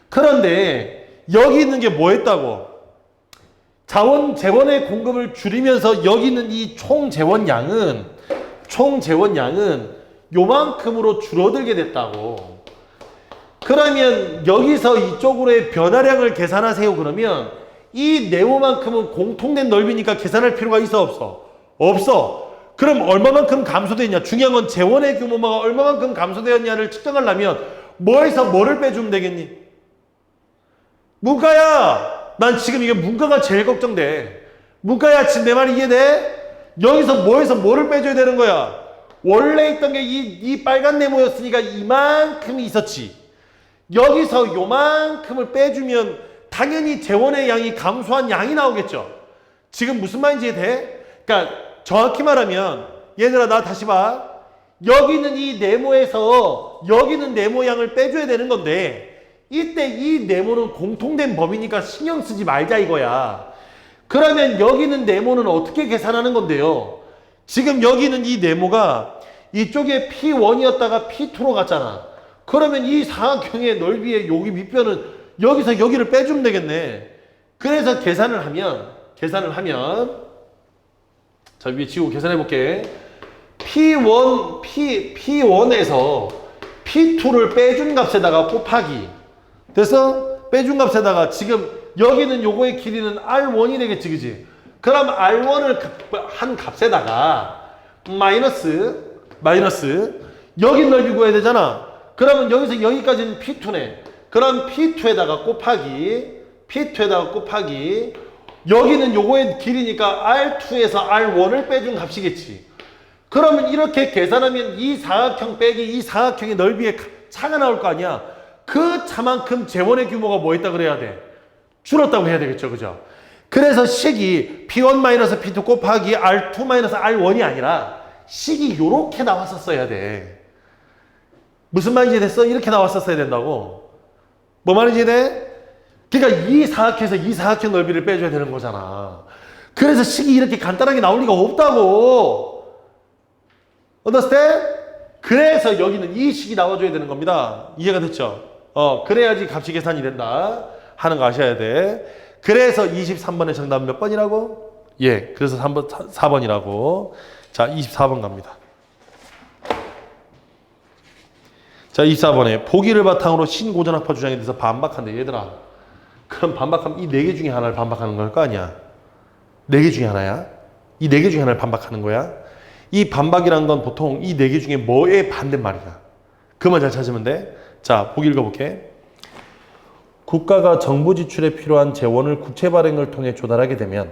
그런데 여기 있는 게 뭐였다고? 재원의 공급을 줄이면서 여기 있는 이 총 재원 양은 요만큼으로 줄어들게 됐다고. 그러면 여기서 이쪽으로의 변화량을 계산하세요. 그러면 이 네모만큼은 공통된 넓이니까 계산할 필요가 있어 없어? 없어. 그럼 얼마만큼 감소되냐? 중요한 건 재원의 규모가 얼마만큼 감소되었냐를 측정하려면 뭐에서 뭐를 빼주면 되겠니? 문과야! 난 지금 이게 문과가 제일 걱정돼. 문과야, 지금 내 말이 이해돼? 여기서 뭐에서 뭐를 빼줘야 되는 거야? 원래 있던 게 이 빨간 네모였으니까 이만큼이 있었지. 여기서 요만큼을 빼주면 당연히 재원의 양이 감소한 양이 나오겠죠. 지금 무슨 말인지 이해돼? 그러니까 정확히 말하면 얘들아 나 다시 봐. 여기는 이 네모에서 여기는 네모 양을 빼줘야 되는 건데 이때 이 네모는 공통된 범위니까 신경 쓰지 말자 이거야. 그러면 여기는 네모는 어떻게 계산하는 건데요? 지금 여기는 이 네모가 이쪽에 P1이었다가 P2로 갔잖아. 그러면 이 사각형의 넓이의 여기 밑변은 여기서 여기를 빼주면 되겠네. 그래서 계산을 하면 자, 위에 지우고 계산해 볼게. P1에서 P2를 빼준 값에다가 곱하기. 그래서 빼준 값에다가 지금 여기는 요거의 길이는 R1이 되겠지, 그지? 그럼 R1을 한 값에다가 마이너스 여기 넓이 구해야 되잖아. 그러면 여기서 여기까지는 P2네. 그럼 P2에다가 곱하기 여기는 요거의 길이니까 R2에서 R1을 빼준 값이겠지. 그러면 이렇게 계산하면 이 사각형 빼기 이 사각형의 넓이의 차가 나올 거 아니야. 그 차만큼 재원의 규모가 뭐 있다 그래야 돼? 줄었다고 해야 되겠죠, 그죠? 그래서 식이 P1-P2 곱하기 R2-R1이 아니라 식이 요렇게 나왔었어야 돼. 무슨 말인지 됐어? 이렇게 나왔었어야 된다고. 뭐 말인지 돼? 그러니까 이 사각형에서 이 사각형 넓이를 빼줘야 되는 거잖아. 그래서 식이 이렇게 간단하게 나올 리가 없다고. understand? 그래서 여기는 이 식이 나와줘야 되는 겁니다. 이해가 됐죠? 그래야지 값이 계산이 된다 하는 거 아셔야 돼. 그래서 23번의 정답은 몇 번이라고? 예, 그래서 4번이라고. 자, 24번 갑니다. 자, 24번에 보기를 바탕으로 신고전학파 주장에 대해서 반박한대. 얘들아, 그럼 반박하면 이 4개 중에 하나를 반박하는 걸 거 아니야? 4개 중에 하나야? 이 4개 중에 하나를 반박하는 거야? 이 반박이라는 건 보통 이 4개 중에 뭐의 반대말이야? 그만 잘 찾으면 돼. 자, 보기 읽어볼게. 국가가 정부 지출에 필요한 재원을 국채 발행을 통해 조달하게 되면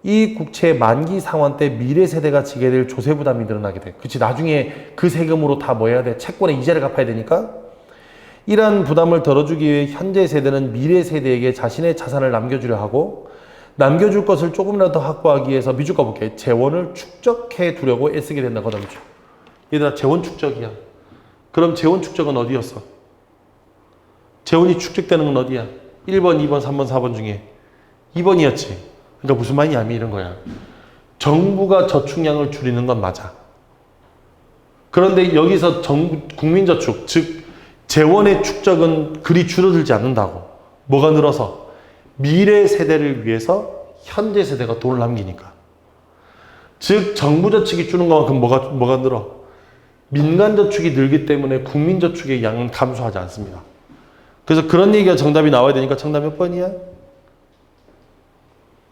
이 국채 만기 상환 때 미래 세대가 지게 될 조세 부담이 늘어나게 돼. 그치, 나중에 그 세금으로 다 뭐 해야 돼? 채권의 이자를 갚아야 되니까. 이러한 부담을 덜어주기 위해 현재 세대는 미래 세대에게 자신의 자산을 남겨주려 하고 남겨줄 것을 조금이라도 더 확보하기 위해서 미주가 볼게. 재원을 축적해 두려고 애쓰게 된다고 하다. 얘들아, 재원 축적이야. 그럼 재원 축적은 어디였어? 재원이 축적되는 건 어디야? 1번, 2번, 3번, 4번 중에 2번이었지. 그러니까 무슨 말이냐면 이런 거야. 정부가 저축량을 줄이는 건 맞아. 그런데 여기서 국민저축, 즉 재원의 축적은 그리 줄어들지 않는다고. 뭐가 늘어서? 미래 세대를 위해서 현재 세대가 돈을 남기니까. 즉 정부저축이 주는 것만큼 뭐가 늘어? 민간저축이 늘기 때문에 국민저축의 양은 감소하지 않습니다. 그래서 그런 얘기가 정답이 나와야 되니까 정답 몇 번이야?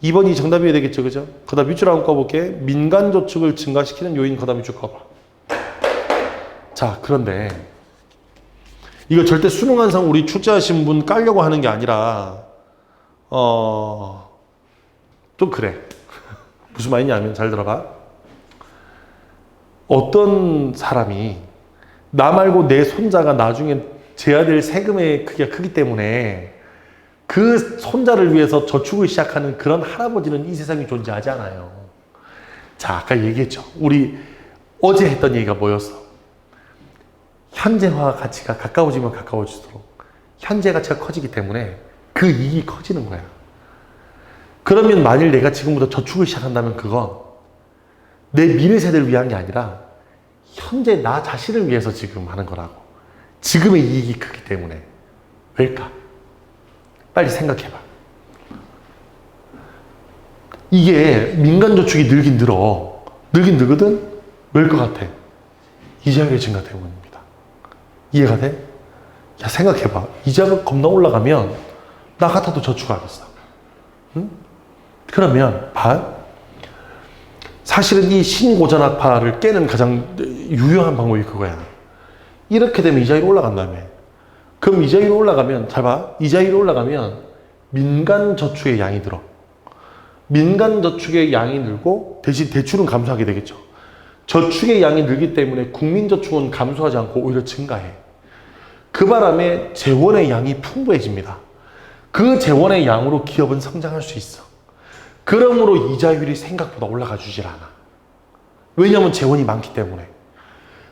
2번이 정답이어야 되겠죠, 그죠? 그 다음 밑줄 한번 꺼볼게. 민간저축을 증가시키는 요인, 그 다음 밑줄 꺼봐. 자, 그런데 이거 절대 수능 한상 우리 출제하신 분 깔려고 하는 게 아니라 좀 그래. 무슨 말이냐면 잘 들어봐. 어떤 사람이 나 말고 내 손자가 나중에 져야 될 세금의 크기가 크기 때문에 그 손자를 위해서 저축을 시작하는 그런 할아버지는 이 세상에 존재하지 않아요. 자, 아까 얘기했죠. 우리 어제 했던 얘기가 뭐였어? 현재화 가치가 가까워지면 가까워질수록 현재 가치가 커지기 때문에 그 이익이 커지는 거야. 그러면 만일 내가 지금부터 저축을 시작한다면 그건 내 미래 세대를 위한 게 아니라 현재 나 자신을 위해서 지금 하는 거라고. 지금의 이익이 크기 때문에. 왜일까? 빨리 생각해봐. 이게 민간저축이 늘긴 늘거든? 왜일 것 같아? 이자율의 증가 때문입니다. 이해가 돼? 야, 생각해봐. 이자가 겁나 올라가면 나 같아도 저축하겠어. 응? 그러면 사실은 이 신고전학파를 깨는 가장 유효한 방법이 그거야. 이렇게 되면 이자율이 올라간다며. 그럼 이자율이 올라가면, 잘 봐. 이자율이 올라가면 민간저축의 양이 늘어. 민간저축의 양이 늘고 대신 대출은 감소하게 되겠죠. 저축의 양이 늘기 때문에 국민저축은 감소하지 않고 오히려 증가해. 그 바람에 재원의 양이 풍부해집니다. 그 재원의 양으로 기업은 성장할 수 있어. 그러므로 이자율이 생각보다 올라가 주질 않아. 왜냐하면 재원이 많기 때문에.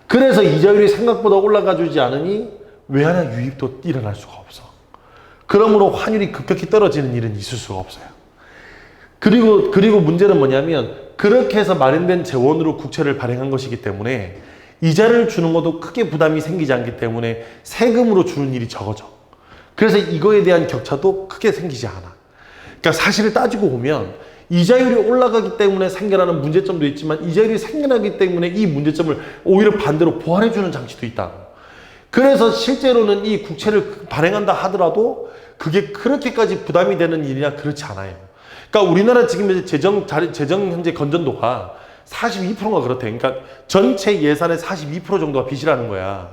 그래서 이자율이 생각보다 올라가주지 않으니 외환의 유입도 일어날 수가 없어. 그러므로 환율이 급격히 떨어지는 일은 있을 수가 없어요. 그리고 문제는 뭐냐면 그렇게 해서 마련된 재원으로 국채를 발행한 것이기 때문에 이자를 주는 것도 크게 부담이 생기지 않기 때문에 세금으로 주는 일이 적어져. 그래서 이거에 대한 격차도 크게 생기지 않아. 그러니까 사실을 따지고 보면 이자율이 올라가기 때문에 생겨나는 문제점도 있지만 이자율이 생겨나기 때문에 이 문제점을 오히려 반대로 보완해주는 장치도 있다고. 그래서 실제로는 이 국채를 발행한다 하더라도 그게 그렇게까지 부담이 되는 일이냐 그렇지 않아요. 그러니까 우리나라 지금 이제 재정 현재 건전도가 42%가 그렇대. 그러니까 전체 예산의 42% 정도가 빚이라는 거야.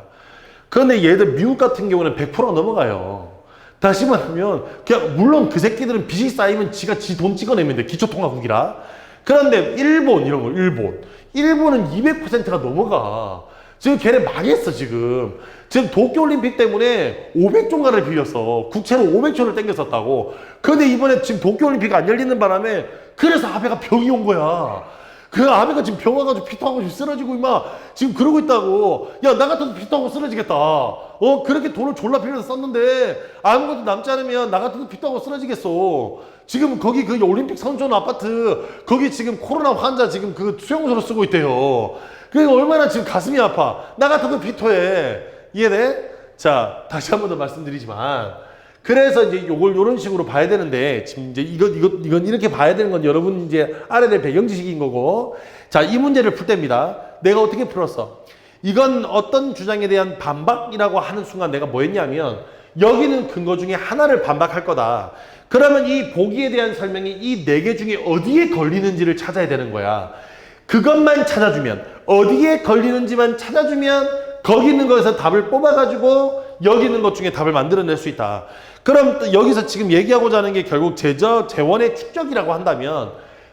그런데 얘들 미국 같은 경우는 100%가 넘어가요. 다시 말하면 그냥 물론 그 새끼들은 빚이 쌓이면 지가 지 돈 찍어내면 돼. 기초통화국이라. 그런데 일본 이런 거 일본은 200%가 넘어가. 지금 걔네 망했어 지금 도쿄올림픽 때문에 500조가를 빌렸어. 국채로 500조를 땡겼었다고. 그런데 이번에 지금 도쿄올림픽 안 열리는 바람에 그래서 아베가 병이 온 거야. 그 아베가 지금 병 와가지고 피토하고 지금 쓰러지고 임마 지금 그러고 있다고. 야 나 같아도 피토하고 쓰러지겠다. 그렇게 돈을 졸라 빌려서 썼는데 아무것도 남지 않으면 나 같아도 피토하고 쓰러지겠어. 지금 거기 그 올림픽 선수촌 아파트 거기 지금 코로나 환자 지금 그 수용소로 쓰고 있대요. 그게 얼마나 지금 가슴이 아파. 나 같아도 피토해. 이해돼? 자, 다시 한 번 더 말씀드리지만 그래서 이제 요런 식으로 봐야 되는데 지금 이제 이건 이렇게 봐야 되는 건 여러분 이제 알아야 될 배경 지식인 거고. 자, 이 문제를 풀 때입니다. 내가 어떻게 풀었어? 이건 어떤 주장에 대한 반박이라고 하는 순간 내가 뭐 했냐면 여기는 근거 중에 하나를 반박할 거다. 그러면 이 보기에 대한 설명이 이 네 개 중에 어디에 걸리는지를 찾아야 되는 거야. 그것만 찾아주면 어디에 걸리는지만 찾아주면 거기 있는 거에서 답을 뽑아가지고 여기 있는 것 중에 답을 만들어낼 수 있다. 그럼 여기서 지금 얘기하고자 하는 게 결국 재원의 축적이라고 한다면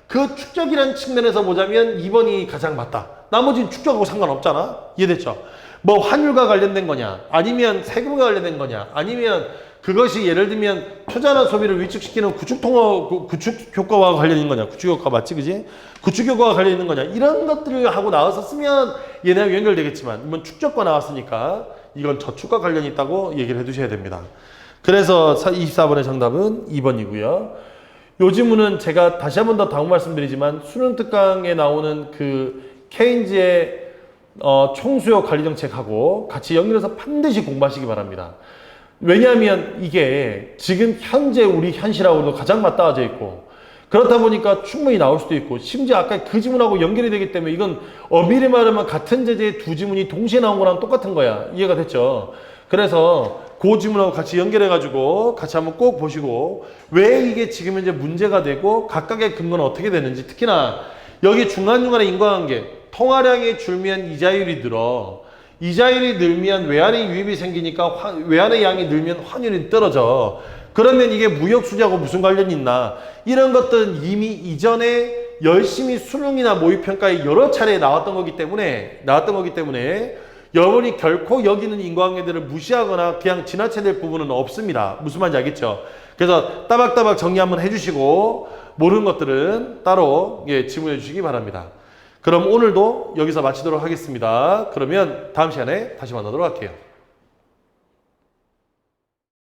그 축적이라는 측면에서 보자면 2번이 가장 맞다. 나머지는 축적하고 상관없잖아. 이해됐죠? 뭐 환율과 관련된 거냐 아니면 세금과 관련된 거냐 아니면 그것이 예를 들면 투자나 소비를 위축시키는 구축 효과와 관련 있는 거냐. 구축 효과 맞지 그지? 구축 효과와 관련 있는 거냐. 이런 것들을 하고 나와서 쓰면 얘네하고 연결되겠지만 이번 축적과 나왔으니까 이건 저축과 관련이 있다고 얘기를 해두셔야 됩니다. 그래서 24번의 정답은 2번이고요. 요 지문은 제가 다시 한 번 더 다음 말씀드리지만 수능 특강에 나오는 그 케인즈의 총수요 관리정책하고 같이 연결해서 반드시 공부하시기 바랍니다. 왜냐하면 이게 지금 현재 우리 현실하고도 가장 맞닿아져 있고 그렇다 보니까 충분히 나올 수도 있고 심지어 아까 그 지문하고 연결이 되기 때문에 이건 엄밀히 말하면 같은 제재의 두 지문이 동시에 나온 거랑 똑같은 거야. 이해가 됐죠? 그래서 그 지문하고 같이 연결해가지고 같이 한번 꼭 보시고 왜 이게 지금 현재 문제가 되고 각각의 근거는 어떻게 되는지 특히나 여기 중간중간에 인과관계 통화량이 줄면 이자율이 늘어 이자율이 늘면 외환의 유입이 생기니까 외환의 양이 늘면 환율이 떨어져. 그러면 이게 무역 수지하고 무슨 관련이 있나? 이런 것들은 이미 이전에 열심히 수능이나 모의평가에 여러 차례 나왔던 거기 때문에 여러분이 결코 여기 있는 인과관계들을 무시하거나 그냥 지나쳐낼 부분은 없습니다. 무슨 말인지 알겠죠? 그래서 따박따박 정리 한번 해주시고 모르는 것들은 따로 질문해 주시기 바랍니다. 그럼 오늘도 여기서 마치도록 하겠습니다. 그러면 다음 시간에 다시 만나도록 할게요.